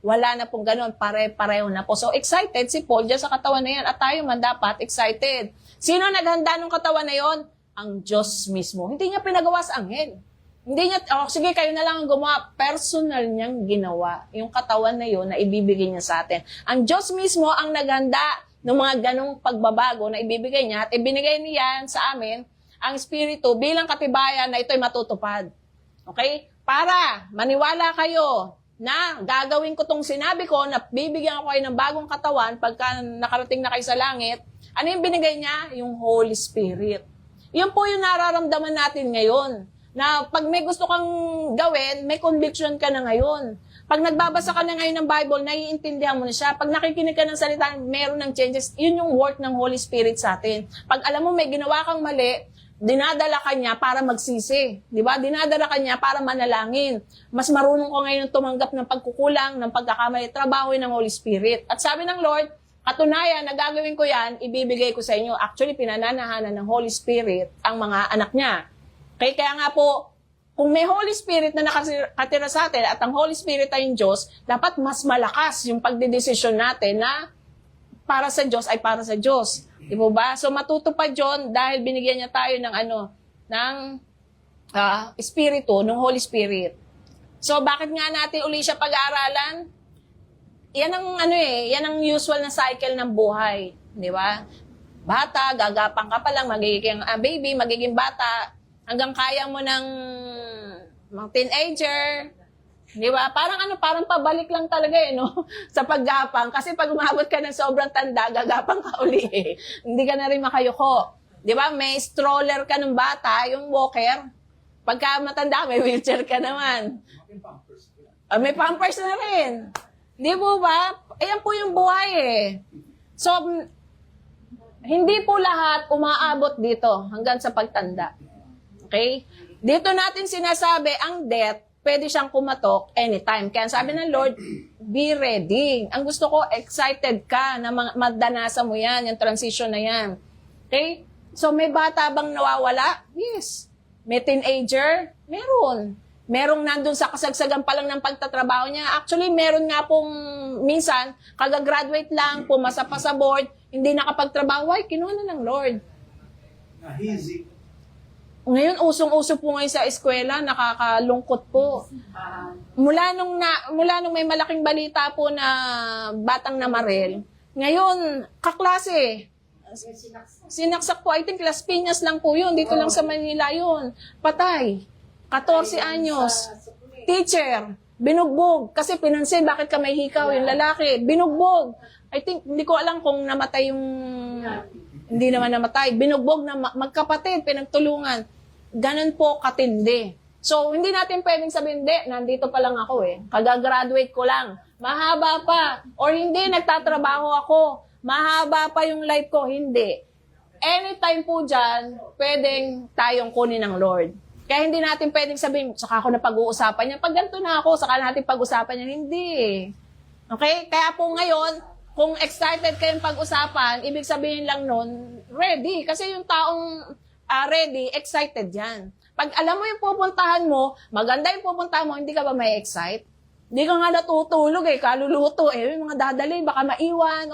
Wala na pong ganun, pare-pareho na po. So excited si Paul dyan sa katawan na yan at tayo man dapat excited. Sino naghanda ng katawan na yon? Ang Diyos mismo. Hindi niya pinagawa sa anghel. Hindi niya, sige kayo na lang ang gumawa. Personal niyang ginawa yung katawan na yon na ibibigay niya sa atin. Ang Diyos mismo ang naghanda ng mga ganong pagbabago na ibibigay niya at ibinigay niya sa amin ang Espiritu bilang katibayan na ito'y matutupad. Okay? Para maniwala kayo na gagawin ko tong sinabi ko na bibigyan ko kayo ng bagong katawan pagka nakarating na kayo sa langit. Ano yung binigay niya? Yung Holy Spirit. Yun po yung nararamdaman natin ngayon. Na pag may gusto kang gawin, may conviction ka na ngayon. Pag nagbabasa ka na ngayon ng Bible, naiintindihan mo na siya. Pag nakikinig ka ng salita, meron ng changes. Yun yung work ng Holy Spirit sa atin. Pag alam mo may ginawa kang mali, dinadala ka niya para magsisi. Di ba? Dinadala ka niya para manalangin. Mas marunong ko ngayon tumanggap ng pagkukulang, ng pagkakamali, trabaho ng Holy Spirit. At sabi ng Lord, katunayan, nagagawin ko yan, ibibigay ko sa inyo. Actually, pinananahanan ng Holy Spirit ang mga anak niya. Kaya nga po, kung may Holy Spirit na nakatira sa atin at ang Holy Spirit ay yung Diyos, dapat mas malakas yung pagdedesisyon natin na para sa Diyos ay para sa Diyos. Di ba? So matutupad yun dahil binigyan niya tayo ng Espiritu, ng Holy Spirit. So bakit nga natin uli siya pag-aaralan? Yan ang usual na cycle ng buhay. Di ba? Bata, gagapang ka pa lang, magiging baby, magiging bata, hanggang kaya mo ng mga teenager. Di ba? Parang pabalik lang talaga sa paggapang. Kasi pag umabot ka ng sobrang tanda, gagapang ka uli eh. Hindi ka na rin makayuko. Di ba? May stroller ka ng bata, yung walker. Pagka matanda, may wheelchair ka naman. May pampers na rin. Di po ba? Ayan po yung buhay eh. So, hindi po lahat umaabot dito hanggang sa pagtanda. Okay? Dito natin sinasabi, ang death, pwede siyang kumatok anytime. Kaya sabi ng Lord, be ready. Ang gusto ko, excited ka na madanasan mo yan, yung transition na yan. Okay? So, may bata bang nawawala? Yes. May teenager? Meron. Merong nandun sa kasagsagan pa lang ng pagtatrabaho niya. Actually, meron nga pong minsan, kagagraduate lang, pumasa pa sa board, hindi nakapagtrabaho. Ay, kinuha na ng Lord. Easy. Ngayon, usong-uso po ngayon sa eskwela, nakakalungkot po. Mula nung may malaking balita po na batang namaril, ngayon, kaklase, sinaksak po, I think Las Piñas lang po yun, dito lang sa Manila yun. Patay, 14 anyos, teacher, binugbog, kasi pinansin, bakit ka may hikaw, yung lalaki, binugbog. I think, hindi ko alam kung namatay yung... Hindi naman namatay. Binugbog na magkapatid, pinagtulungan. Ganon po katindi. So, hindi natin pwedeng sabihin, hindi, nandito pa lang ako eh. Kagagraduate ko lang. Mahaba pa. Or hindi, nagtatrabaho ako. Mahaba pa yung life ko. Hindi. Anytime po dyan, pwedeng tayong kunin ng Lord. Kaya hindi natin pwedeng sabihin, saka ako na pag-uusapan niya. Pag ganito na ako, saka natin pag-usapan niya. Hindi. Okay? Kaya po ngayon, kung excited kayong pag-usapan, ibig sabihin lang nun, ready. Kasi yung taong ready, excited yan. Pag alam mo yung pupuntahan mo, maganda yung pupuntahan mo, hindi ka ba may excite? Hindi ka nga natutulog kaluluto yung mga dadali, baka maiwan.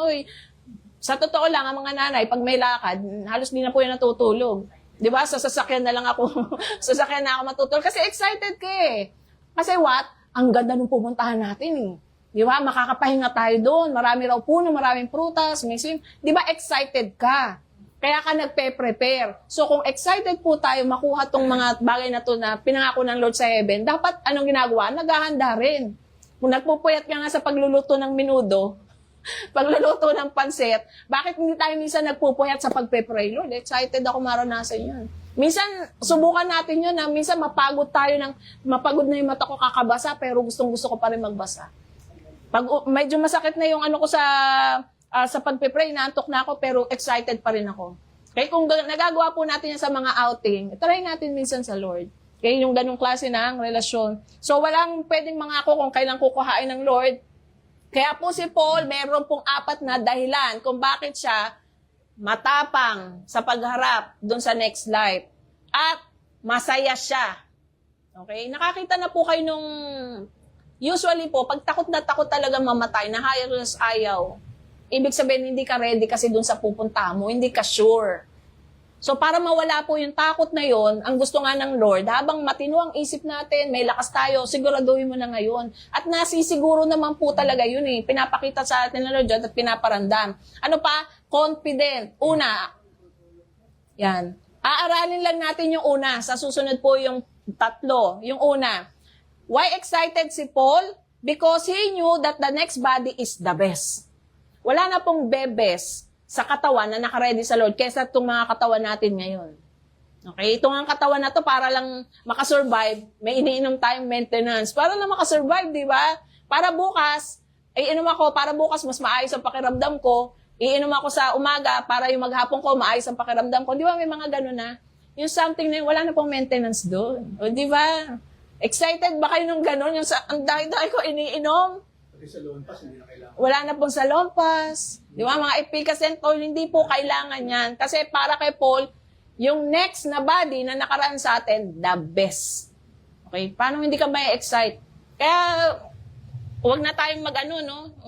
Sa totoo lang, ang mga nanay, pag may lakad, halos di na po yung natutulog. Di ba? Sa sasakyan na lang ako, sasakyan na ako matutulog. Kasi excited ka eh. Kasi what? Ang ganda nung pupuntahan natin eh. Di ba? Makakapahinga tayo doon. Marami raw puno, maraming prutas, may swim. Di ba? Excited ka. Kaya ka nagpe-prepare. So, kung excited po tayo makuha tong mga bagay na to na pinangako ng Lord sa heaven, dapat anong ginagawa? Naghahanda rin. Kung nagpupuyat ka nga sa pagluluto ng menudo, pagluluto ng pansit, bakit hindi tayo minsan nagpupuyat sa pagpe-pray? Lord, excited ako maranasan yan. Minsan, subukan natin yun na minsan mapagod na yung mata ko kakabasa, pero gustong-gusto ko pa rin magbasa. Pag medyo masakit na yung ano ko sa pagpipray, naantok na ako, pero excited pa rin ako. Kaya kung nagagawa po natin yan sa mga outing, try natin minsan sa Lord. Kaya yung ganong klase ng relasyon. So, walang pwedeng mangako kung kailan kukuhain ng Lord. Kaya po si Paul, meron pong 4 na dahilan kung bakit siya matapang sa pagharap doon sa next life. At masaya siya. Okay? Nakakita na po kayo nung, usually po, pag takot na takot talagang mamatay, na halos ayaw. Ibig sabihin, hindi ka ready kasi doon sa pupunta mo, hindi ka sure. So, para mawala po yung takot na yon, ang gusto nga ng Lord, habang matino ang isip natin, may lakas tayo, siguraduhin mo na ngayon. At nasisiguro naman po talaga yun eh. Pinapakita sa atin ng Lord at pinaparandam. Ano pa? Confident. Una, yan. Aaralin lang natin yung una. Sa susunod po yung 3. Yung una, why excited si Paul? Because he knew that the next body is the best. Wala na pong bebes sa katawan na nakaredy sa Lord kaysa itong mga katawan natin ngayon. Okay? Itong ang katawan na to para lang makasurvive, may iniinom tayong maintenance. Para lang makasurvive, di ba? Para bukas, para bukas mas maayos ang pakiramdam ko, iinom ako sa umaga para yung maghapon ko maayos ang pakiramdam ko. Di ba may mga ganun na? Yung something na yun, wala na pong maintenance doon. O di ba? Excited ba kayo nung ganun? Yung ang dahil ko iniinom? Sa Lompas, hindi na kailangan. Wala na pong sa Lompas. Di ba? Mga efficacy oil, hindi po kailangan yan. Kasi para kay Paul, yung next na body na nakaraan sa atin, the best. Okay? Paano hindi ka may excite? Kaya, huwag na tayong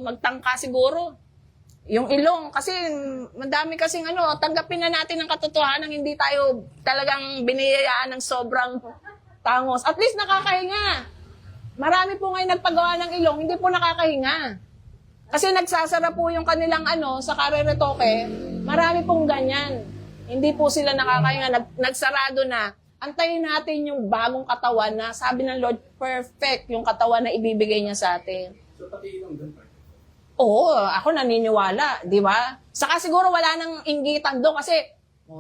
magtangka siguro. Yung ilong, kasi madami kasing tanggapin na natin ang katotohanan, hindi tayo talagang biniyayaan ng sobrang tangos. At least nakakahinga. Marami po ngayon nagpagawa ng ilong, hindi po nakakahinga. Kasi nagsasara po yung kanilang sa kareretoke, marami pong ganyan. Hindi po sila nakakahinga, nagsarado na. Antayin natin yung bagong katawan na sabi ng Lord, perfect yung katawan na ibibigay niya sa atin. So, pati ilong doon pa. Oo, ako naniniwala, di ba? Saka siguro wala nang inggitan doon kasi,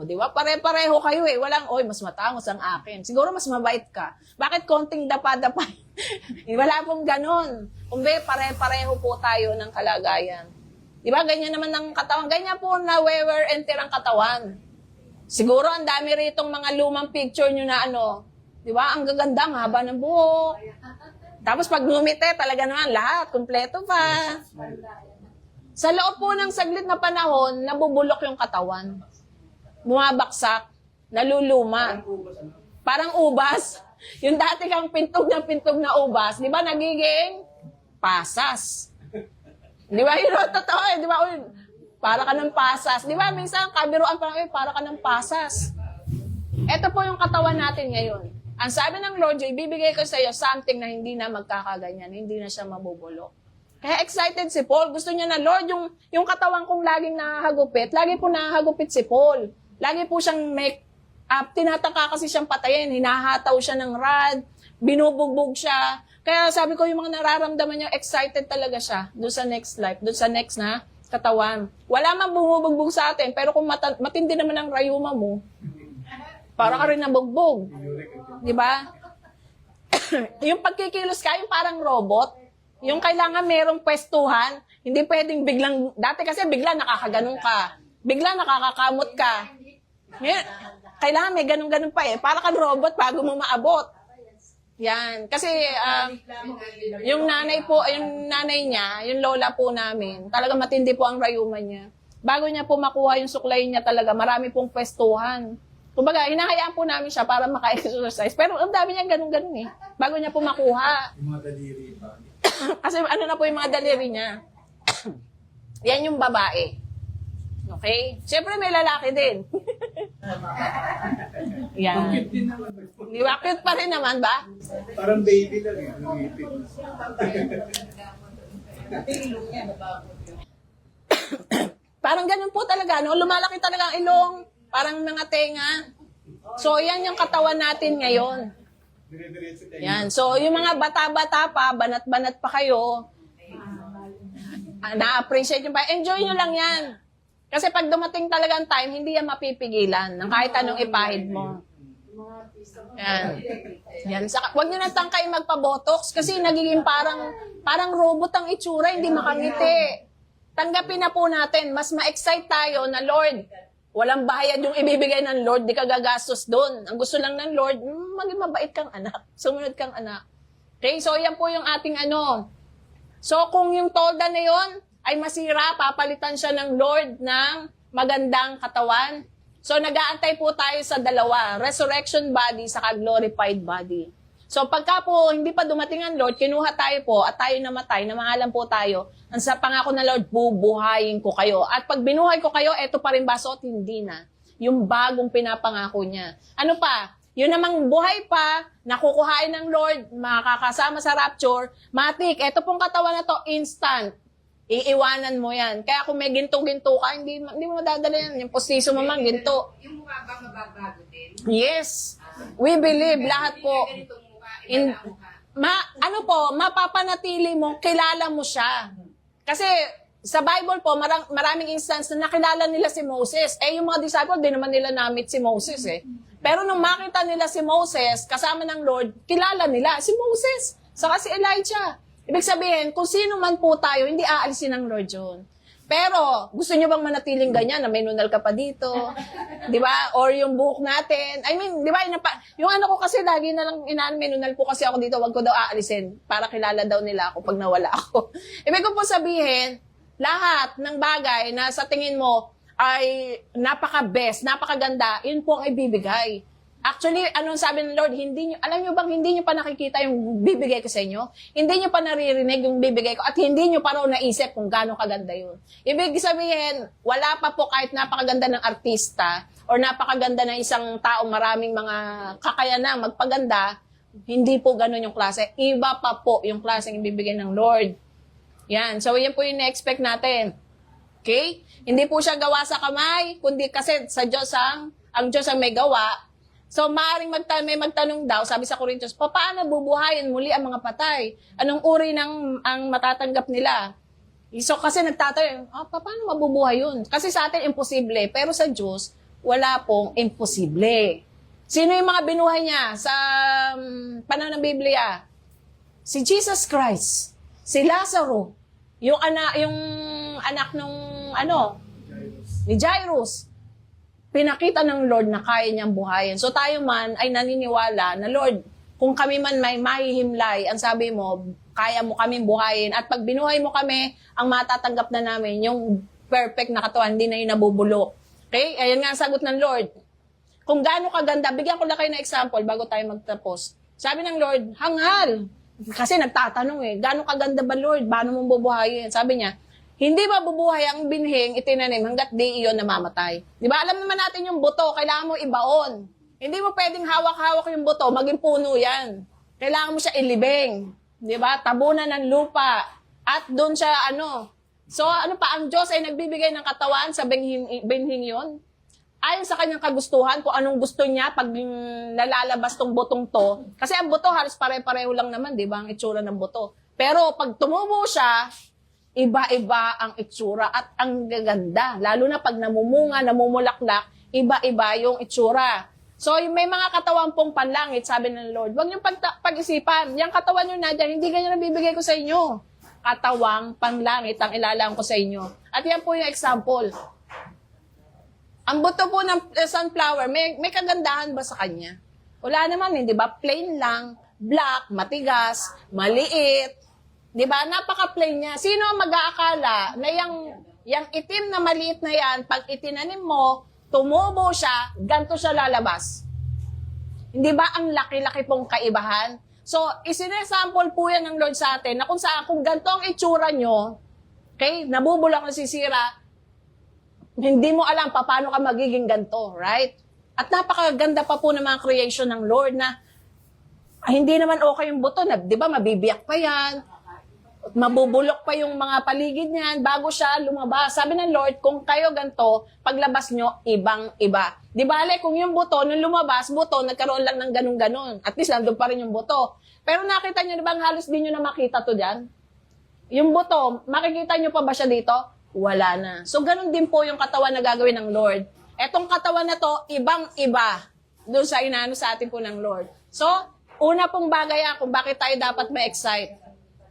di ba, pare-pareho kayo eh. Walang, mas matangos ang akin. Siguro mas mabait ka. Bakit konting dapa-dapa? Wala pong ganon. Kumbe, pare-pareho po tayo ng kalagayan. Di ba, ganyan naman ang katawan. Ganyan po na wear and tear ang katawan. Siguro ang dami ritong mga lumang picture nyo na di ba, ang gaganda, ang haba ng buhok. Tapos pag ngumite, talaga naman lahat, kumpleto pa. Sa loob po ng saglit na panahon, nabubulok yung katawan. Bumabaksak, naluluma. Parang ubas. Yung dati kang pintog na ubas, di ba nagiging pasas. Di ba yun? Totoo eh. Di ba? Para ka ng pasas. Di ba? Minsan, kabiruan pa lang, para ka ng pasas. Ito po yung katawan natin ngayon. Ang sabi ng Lord, ibibigay ko sa iyo something na hindi na magkakaganyan, hindi na siya mabubulok. Kaya excited si Paul. Gusto niya na, Lord, yung katawan kong laging nakahagupit, lagi po nakahagupit si Paul. Lagi po siyang tinatangka kasi siyang patayin, hinahataw siya ng rod, binubugbog siya. Kaya sabi ko, yung mga nararamdaman niya, excited talaga siya doon sa next life, doon sa next na katawan. Wala man bumubugbog sa atin, pero kung matindi naman ang rayuma mo, para ka rin nabugbog. Di ba? Yung pagkikilos ka, yung parang robot, yung kailangan merong pwestuhan, hindi pwedeng biglang, dati kasi bigla nakakaganong ka, bigla nakakakamot ka. Ngayon, kailangan may ganun-ganun pa eh. Para kang robot bago mo maabot. Yan. Kasi yung nanay niya, yung lola po namin, talaga matindi po ang rayuman niya. Bago niya po makuha yung suklay niya talaga, marami pong pwestuhan. Kumbaga, hinahayaan po namin siya para maka-exercise. Pero ang dami niya ganun-ganun eh. Bago niya po makuha. Yung mga daliri pa. Kasi na po yung mga daliri niya. Yan yung babae. Okay? Siyempre may lalaki din. Yan. Cute din naman. Di ba? Cute pa rin naman ba? Parang baby lang eh. Lumipit. Parang ganun po talaga, no? Lumalaki talaga ang ilong. Parang mga tenga. So, yan yung katawan natin ngayon. Yan. So, yung mga bata-bata pa, banat-banat pa kayo, na-appreciate nyo pa. Enjoy nyo lang yan. Kasi pag dumating talaga ang time, hindi yan mapipigilan ng kahit anong ipahid mo. Yan. Yan. Huwag nyo na tangkay magpa-botox kasi nagiging parang robot ang itsura, hindi makangiti. Tanggapin na po natin, mas ma-excite tayo na Lord, walang bayad yung ibibigay ng Lord, di ka gagastos doon. Ang gusto lang ng Lord, maging mabait kang anak, sumunod kang anak. Okay, so yan po yung ating ano. So kung yung tolda na yon ay masira, papalitan siya ng Lord ng magandang katawan. So, nag-aantay po tayo sa dalawa, resurrection body saka glorified body. So, pagka po hindi pa dumating ang Lord, kinuha tayo po at tayo namatay, namahalan po tayo, ang sa pangako ng Lord, bubuhayin ko kayo. At pag binuhay ko kayo, eto pa rin ba? So, hindi na. Yung bagong pinapangako niya. Ano pa? Yun namang buhay pa, nakukuhain ng Lord, makakasama sa rapture, matik, eto pong katawan na to, instant. Iiwanan mo yan. Kaya kung may ginto-ginto ka, hindi mo madadala yan. Yung postiso mo man, ginto. Yung mukha ba mababago din? Yes. We believe, lahat po. Ganitong mukha, iba na mukha. Ano po, mapapanatili mo, kilala mo siya. Kasi sa Bible po, maraming instance na nakilala nila si Moses. Yung mga disciple, di naman nila na-meet si Moses Pero nung makita nila si Moses, kasama ng Lord, kilala nila si Moses. Saka si Elijah. Ibig sabihin, kung sino man po tayo, hindi aalisin ng Lord yun. Pero, gusto nyo bang manatiling ganyan na may nunal ka pa dito? Di ba? Or yung buhok natin. I mean, di ba? Yung ano ko kasi, lagi na lang may nunal po kasi ako dito, wag ko daw aalisin para kilala daw nila ako pag nawala ako. Ibig ko po sabihin, lahat ng bagay na sa tingin mo ay napaka-best, napakaganda, yun po ang ibibigay. Actually, anong sabi ng Lord, alam nyo bang hindi nyo pa nakikita yung bibigay ko sa inyo? Hindi nyo pa naririnig yung bibigay ko at hindi nyo pa raw naisip kung gaano kaganda yun. Ibig sabihin, wala pa po kahit napakaganda ng artista or napakaganda ng isang taong maraming mga kakayanang magpaganda, hindi po ganun yung klase. Iba pa po yung klase yung ibibigay ng Lord. Yan. So, yan po yung na-expect natin. Okay? Hindi po siya gawa sa kamay, kundi kasi sa Diyos ang Diyos ang may gawa. So, maaaring may magtanong daw, sabi sa Corintios, paano bubuhayin muli ang mga patay? Anong uri ang matatanggap nila? So, kasi nagtatayo, paano mabubuhay yun? Kasi sa atin, imposible. Pero sa Diyos, wala pong imposible. Sino yung mga binuhay niya sa panahon ng Biblia? Si Jesus Christ, si Lazaro, yung anak nung ni Jairus. Pinakita ng Lord na kaya niyang buhayin. So tayo man ay naniniwala na Lord, kung kami man may mahihimlay, ang sabi mo, kaya mo kaming buhayin. At pag binuhay mo kami, ang matatanggap na namin, yung perfect na katawan, hindi na yung nabubulok. Okay? Ayan nga ang sagot ng Lord. Kung gaano kaganda, bigyan ko lang kayo ng example bago tayo magtapos. Sabi ng Lord, hangal. Kasi nagtatanong gaano kaganda ba Lord? Paano mo bubuhayin? Sabi niya, hindi mabubuhay ang binhing itinanim hanggat di iyon namamatay. Di ba? Alam naman natin yung buto, kailangan mo ibaon. Hindi mo pwedeng hawak-hawak yung buto, maging puno yan. Kailangan mo siya ilibing. Di ba? Tabunan ng lupa. At doon siya, So, ang Diyos ay nagbibigay ng katawan sa binhing yun. Ayon sa kanyang kagustuhan, kung anong gusto niya pag nalalabas tong butong to. Kasi ang buto, halos pare-pareho lang naman, di ba? Ang itsura ng buto. Pero pag tumubo siya, iba-iba ang itsura at ang gaganda. Lalo na pag namumunga, namumulaklak, iba-iba yung itsura. So, may mga katawan pong panlangit, sabi ng Lord. Huwag niyong pag-isipan. Yung katawan nyo na dyan, hindi ganyan nabibigay ko sa inyo. Katawang panlangit ang ilalang ko sa inyo. At yan po yung example. Ang buto po ng sunflower, may kagandahan ba sa kanya? Wala naman, di ba? Plain lang, black, matigas, maliit. Di ba? Napaka-plain niya. Sino ang mag-aakala na yung itim na maliit na yan, pag itinanim mo, tumubo siya, ganito siya lalabas. Hindi ba ang laki-laki pong kaibahan? So, isinesample po yan ng Lord sa atin na kung ganito ang itsura nyo, okay, nabubulok na sisira, hindi mo alam paano ka magiging ganito, right? At napakaganda pa po ng mga creation ng Lord na hindi naman okay yung buto, di ba, mabibiyak pa yan, mabubulok pa yung mga paligid niyan bago siya lumabas. Sabi ng Lord, kung kayo ganito, paglabas nyo, ibang-iba. Di bale, kung yung buto, nung lumabas, nagkaroon lang ng ganun-ganun. At least, nandun pa rin yung buto. Pero nakita nyo, di ba, halos di nyo na makita to dyan? Yung buto, makikita nyo pa ba siya dito? Wala na. So, ganun din po yung katawan na gagawin ng Lord. Etong katawan na to, ibang-iba. doon sa inaano sa atin po ng Lord. So, una pong bagay kung bakit tayo dapat ma-excite.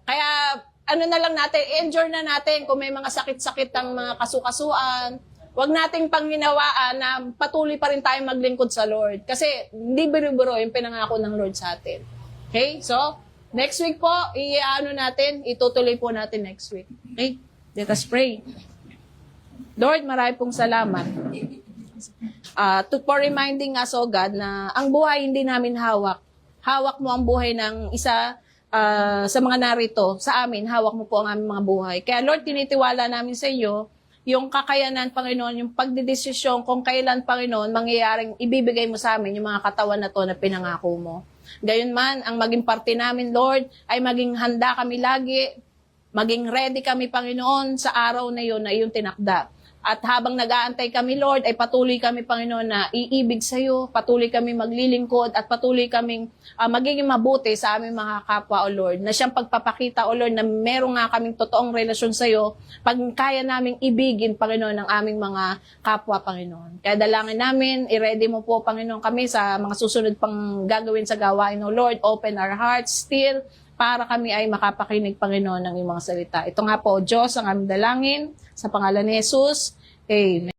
Kaya, ano na lang natin, enjoy na natin kung may mga sakit-sakit ang mga kasukasuan. Huwag nating panghinawaan na patuloy pa rin tayo maglingkod sa Lord. Kasi, hindi biro-biro yung pinangako ng Lord sa atin. Okay? So, next week po, itutuloy po natin next week. Okay? Let us pray. Lord, marami pong salamat. For reminding us, O God, na ang buhay hindi namin hawak. Hawak mo ang buhay ng isa sa mga narito. Sa amin, hawak mo po ang aming mga buhay. Kaya Lord, tinitiwala namin sa iyo yung kakayanan, Panginoon, yung pagdidesisyon kung kailan, Panginoon, mangyayaring ibibigay mo sa amin yung mga katawan na to na pinangako mo. Gayunman, ang maging parte namin, Lord, ay maging handa kami lagi, maging ready kami, Panginoon, sa araw na yun na iyong tinakda. At habang nag-aantay kami, Lord, ay patuloy kami, Panginoon, na iibig sa iyo, patuloy kami maglilingkod, at patuloy kaming magiging mabuti sa aming mga kapwa, O Lord, na siyang pagpapakita, O Lord, na meron nga kaming totoong relasyon sa iyo, pag kaya naming ibigin, Panginoon, ang aming mga kapwa, Panginoon. Kaya dalangin namin, i-ready mo po, Panginoon, kami sa mga susunod pang gagawin sa gawain, O Lord, open our hearts still, para kami ay makapakinig, Panginoon, ng iyong mga salita. Ito nga po, Diyos, ang aming dalangin, sa pangalan ni Jesus. Amen.